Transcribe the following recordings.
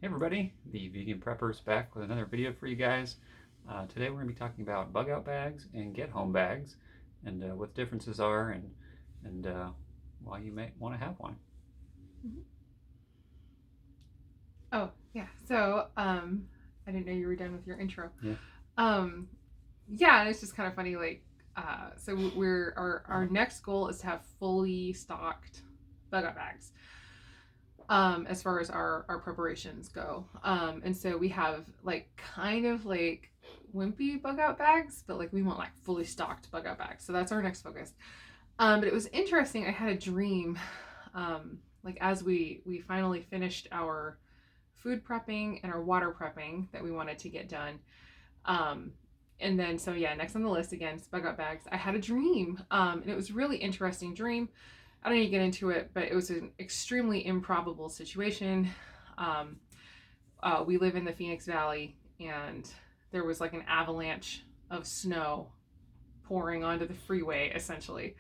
Hey everybody, the Vegan Prepper's back with another video for you guys. Today we're going to be talking about bug out bags and get home bags and what the differences are and why you may want to have one. Mhm. Oh, yeah. So, I didn't know you were done with your intro. Yeah. Um, yeah, and it's just kind of funny. So we're our next goal is to have fully stocked bug out bags. As far as our preparations go. And so we have kind of like wimpy bug out bags, but like we want like fully stocked bug out bags. So that's our next focus. But it was interesting. I had a dream, like as we finally finished our food prepping and our water prepping that we wanted to get done. Um, and then, so yeah, next on the list again, is bug out bags. I had a dream, and it was a really interesting dream. I don't need to get into it, but it was an extremely improbable situation. Um, we live in the Phoenix Valley, and there was like an avalanche of snow pouring onto the freeway, essentially,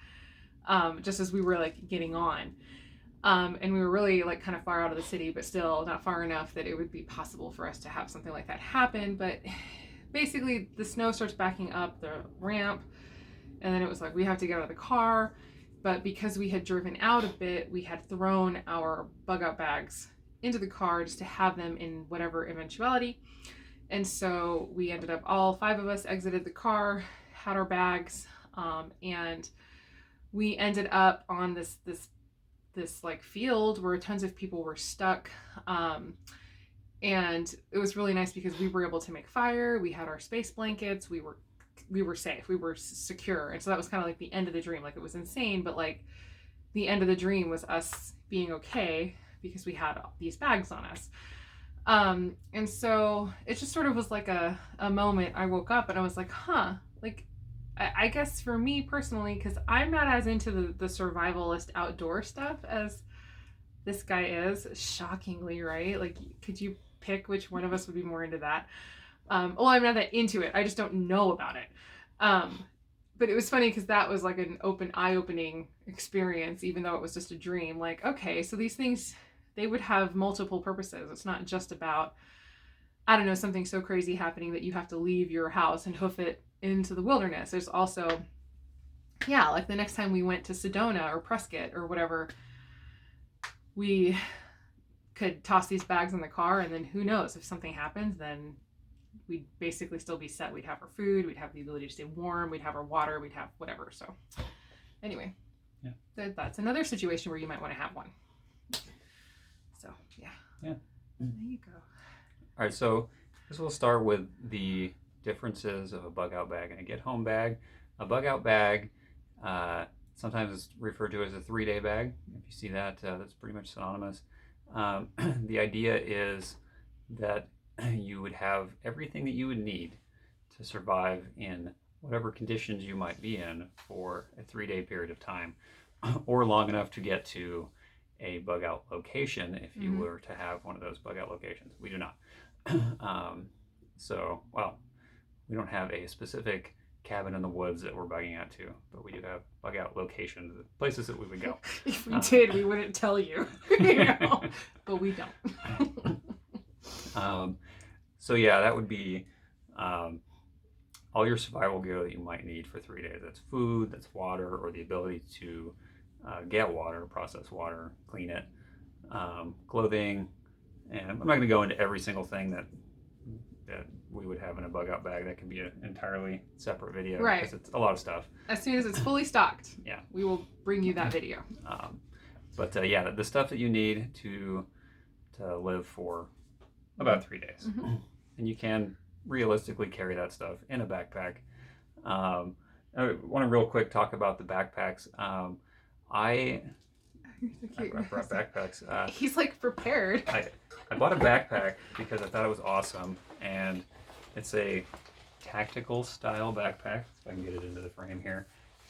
just as we were like getting on. And we were really like kind of far out of the city, but still not far enough that it would be possible for us to have something like that happen. But basically, the snow starts backing up the ramp, and then it was like we have to get out of the car. But because we had driven out a bit, we had thrown our bug out bags into the car just to have them in whatever eventuality. And so we ended up, all five of us exited the car, had our bags, and we ended up on this like field where tons of people were stuck. And it was really nice because we were able to make fire. We had our space blankets. We were safe. We were secure. And so that was kind of like the end of the dream. Like it was insane, but like the end of the dream was us being okay because we had these bags on us. And so it just sort of was like a moment. I woke up and I was like, huh, like I guess for me personally, because I'm not as into the survivalist outdoor stuff as this guy is, shockingly, right? Like, could you pick which one of us would be more into that? Well, I'm not that into it. I just don't know about it. Um, but it was funny because that was like an eye-opening experience, even though it was just a dream. Like, okay, so these things, they would have multiple purposes. It's not just about, I don't know, something so crazy happening that you have to leave your house and hoof it into the wilderness. There's also, yeah, like the next time we went to Sedona or Prescott or whatever, we could toss these bags in the car, and then who knows, if something happens, then we'd basically still be set. We'd have our food, we'd have the ability to stay warm, we'd have our water, we'd have whatever. So anyway, Yeah. that's another situation where you might want to have one. So yeah. Yeah. There you go. All right, so this will start with the differences of a bug out bag and a get home bag. A bug out bag, sometimes it's referred to as a 3-day bag. If you see that, that's pretty much synonymous. The idea is that you would have everything that you would need to survive in whatever conditions you might be in for a 3-day period of time, or long enough to get to a bug out location if you were to have one of those bug out locations. We do not. Well, we don't have a specific cabin in the woods that we're bugging out to, but we do have bug out locations, places that we would go. If we did, we wouldn't tell you, you know? But we don't. So yeah, that would be all your survival gear that you might need for 3 days. That's food, that's water, or the ability to get water, process water, clean it, clothing, and I'm not going to go into every single thing that we would have in a bug out bag. That can be an entirely separate video, right? Because it's a lot of stuff. As soon as it's fully stocked, yeah, we will bring you that video. But yeah, the stuff that you need to live for about 3 days, and you can realistically carry that stuff in a backpack. I want to real quick talk about the backpacks. I brought backpacks. He's like prepared. I bought a backpack because I thought it was awesome, and it's a tactical style backpack. If I can get it into the frame here.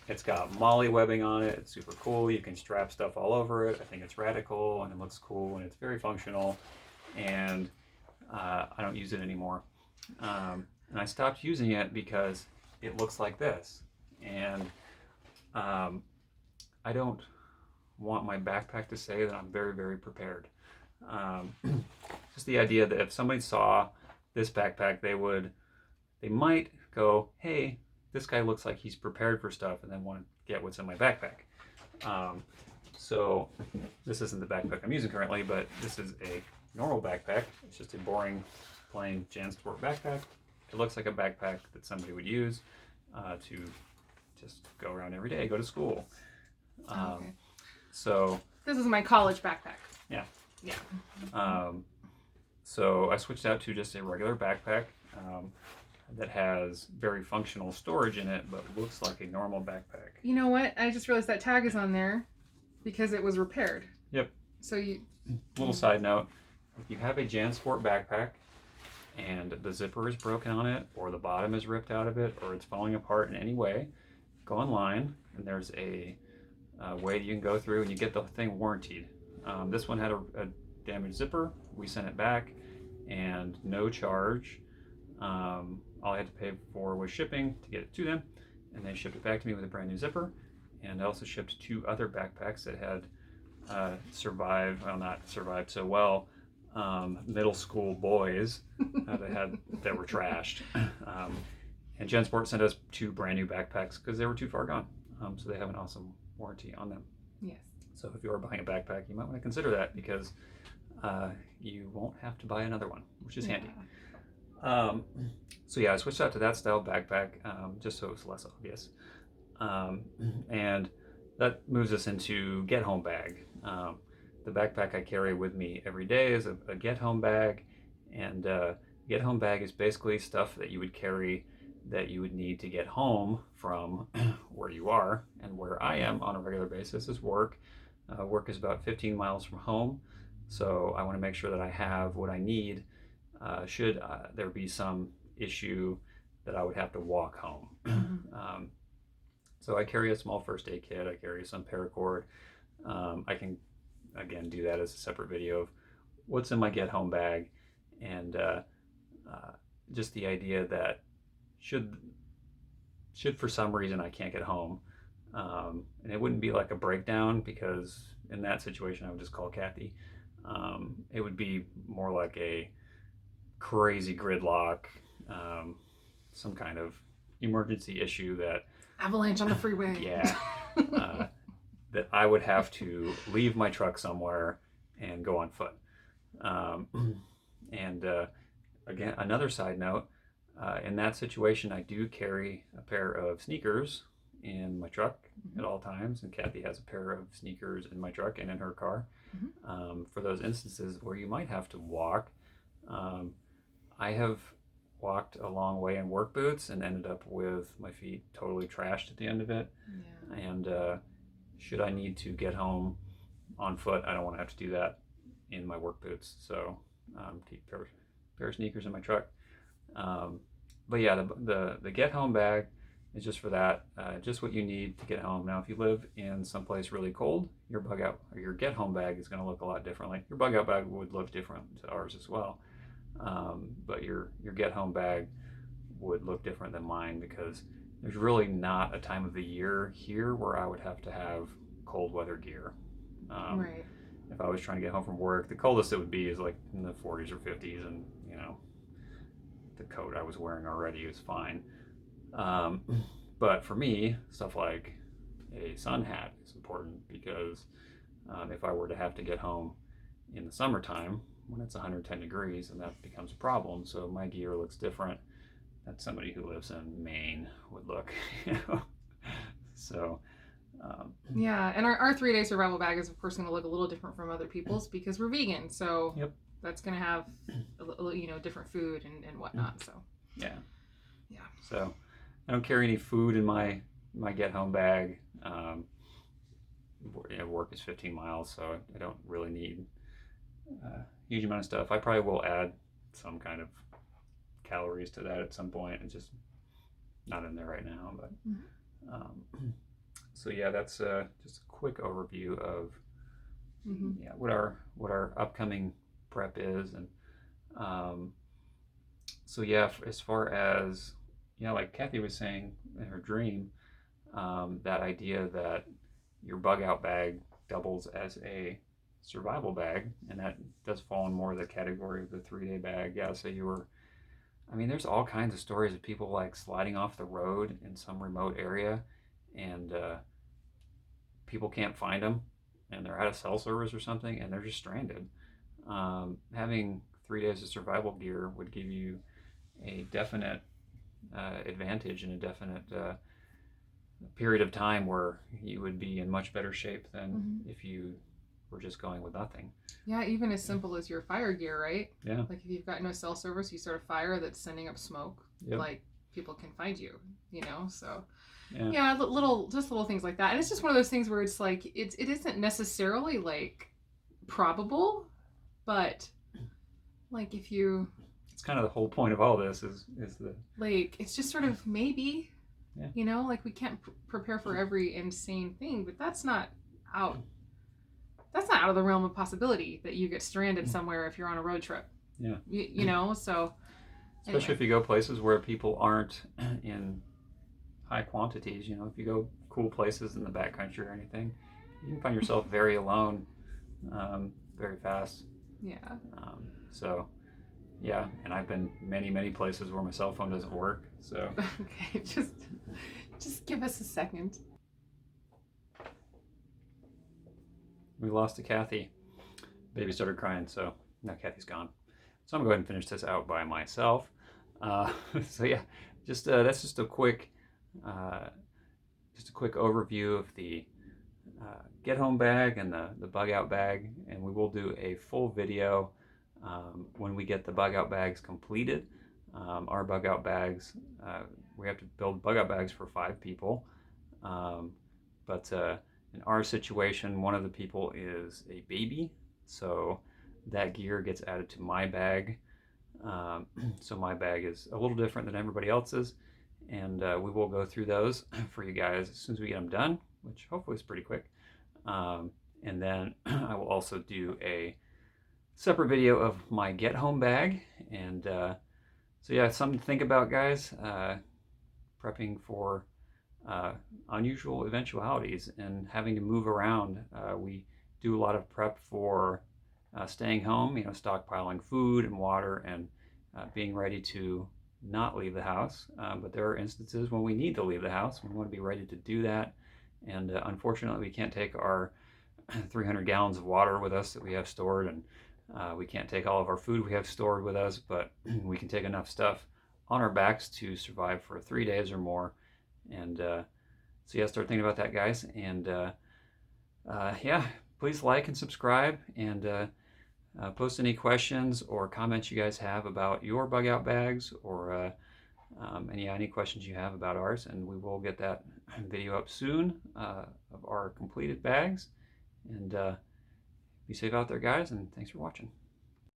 It's got molly webbing on it. It's super cool. You can strap stuff all over it. I think it's radical and it looks cool and it's very functional. And I don't use it anymore. And I stopped using it because it looks like this. And I don't want my backpack to say that I'm very, very prepared. Just just the idea that if somebody saw this backpack, they might go, hey, this guy looks like he's prepared for stuff, and then want to get what's in my backpack. So this isn't the backpack I'm using currently, but this is a normal backpack. It's just a boring, plain JanSport backpack. It looks like a backpack that somebody would use to just go around every day, go to school. Okay. So This is my college backpack. yeah. Yeah. So I switched out to just a regular backpack that has very functional storage in it, but looks like a normal backpack. You know what? I just realized that tag is on there because it was repaired. Yep. So you. Little side note: if you have a JanSport backpack and the zipper is broken on it, or the bottom is ripped out of it, or it's falling apart in any way, go online and there's a way you can go through and you get the thing warrantied. This one had a damaged zipper. We sent it back and no charge. All I had to pay for was shipping to get it to them, and they shipped it back to me with a brand new zipper. And I also shipped 2 other backpacks that had not survived so well, middle school boys that were trashed. And JanSport sent us 2 brand new backpacks because they were too far gone. So they have an awesome warranty on them. Yes. So if you are buying a backpack, you might want to consider that because you won't have to buy another one, which is handy. So yeah, I switched out to that style backpack just so it was less obvious. And that moves us into get home bag. The backpack I carry with me every day is a get home bag, and get home bag is basically stuff that you would carry that you would need to get home from where you are. And where I am on a regular basis is work. Work is about 15 miles from home, so I want to make sure that I have what I need should there be some issue that I would have to walk home. So I carry a small first aid kit. I carry some paracord. I can, again, do that as a separate video of what's in my get home bag, and just the idea that should for some reason I can't get home, and it wouldn't be like a breakdown, because in that situation I would just call Kathy. It would be more like a crazy gridlock, some kind of emergency issue that Avalanche on the freeway. yeah, that I would have to leave my truck somewhere and go on foot. And again, another side note, in that situation, I do carry a pair of sneakers in my truck at all times, and Kathy has a pair of sneakers in my truck and in her car, for those instances where you might have to walk. I have walked a long way in work boots and ended up with my feet totally trashed at the end of it. Yeah. And should I need to get home on foot, I don't want to have to do that in my work boots. So keep a pair of sneakers in my truck. But yeah, the get home bag is just for that, just what you need to get home. Now, if you live in someplace really cold, your Bugout or your get home bag is going to look a lot differently. Your Bugout bag would look different to ours as well. But your get home bag would look different than mine, because there's really not a time of the year here where I would have to have cold weather gear. Right. If I was trying to get home from work, the coldest it would be is like in the 40s or 50s, and you know, the coat I was wearing already was fine. But for me, stuff like a sun hat is important, because if I were to have to get home in the summertime when it's 110 degrees, and that becomes a problem. So my gear looks different than somebody who lives in Maine would look. So yeah, and our 3-day survival bag is of course going to look a little different from other people's because we're vegan. So yep. That's going to have different food and whatnot. So yeah. So I don't carry any food in my get home bag. Work is 15 miles, so I don't really need a huge amount of stuff. I probably will add some kind of calories to that at some point. It's just not in there right now. But so yeah, that's just a quick overview of what our upcoming prep is. And so yeah, as far as like Kathy was saying in her dream, that idea that your Bugout bag doubles as a survival bag, and that does fall in more of the category of the 3-day bag. Yeah, so you were. I mean, there's all kinds of stories of people like sliding off the road in some remote area, and people can't find them, and they're out of cell service or something, and they're just stranded. Having 3 days of survival gear would give you a definite advantage and a definite period of time where you would be in much better shape than if you were just going with nothing. Yeah, even as simple as your fire gear, right? Yeah. Like if you've got no cell service, you start a fire that's sending up smoke. Yep. Like people can find you, you know. So yeah, little things like that. And it's just one of those things where it's like it isn't necessarily like probable, but like if you, it's kind of the whole point of all this is the like it's just sort of maybe, yeah. You know, like we can't prepare for every insane thing, but that's not out of the realm of possibility that you get stranded somewhere if you're on a road trip. Yeah. You know, so especially if you go places where people aren't in high quantities. You know, if you go cool places in the backcountry or anything, you can find yourself very alone very fast. Yeah. So, yeah, and I've been many places where my cell phone doesn't work. So okay, just give us a second. We lost to Kathy. Baby started crying, so now Kathy's gone. So I'm gonna go ahead and finish this out by myself. So yeah, just that's just a quick overview of the get home bag and the bug out bag, and we will do a full video when we get the bug out bags completed. Our bug out bags, we have to build bug out bags for 5 people, but in our situation, one of the people is a baby, so that gear gets added to my bag. So my bag is a little different than everybody else's, and we will go through those for you guys as soon as we get them done, which hopefully is pretty quick. And then I will also do a separate video of my get home bag, and so yeah, something to think about, guys. Prepping for unusual eventualities and having to move around. We do a lot of prep for staying home, you know, stockpiling food and water and being ready to not leave the house. But there are instances when we need to leave the house. We want to be ready to do that. And unfortunately, we can't take our 300 gallons of water with us that we have stored, and we can't take all of our food we have stored with us, but we can take enough stuff on our backs to survive for 3 days or more. And so yeah, start thinking about that, guys. And yeah, please like and subscribe, and post any questions or comments you guys have about your bug out bags, or any questions you have about ours, and we will get that video up soon of our completed bags. And be safe out there, guys, and thanks for watching.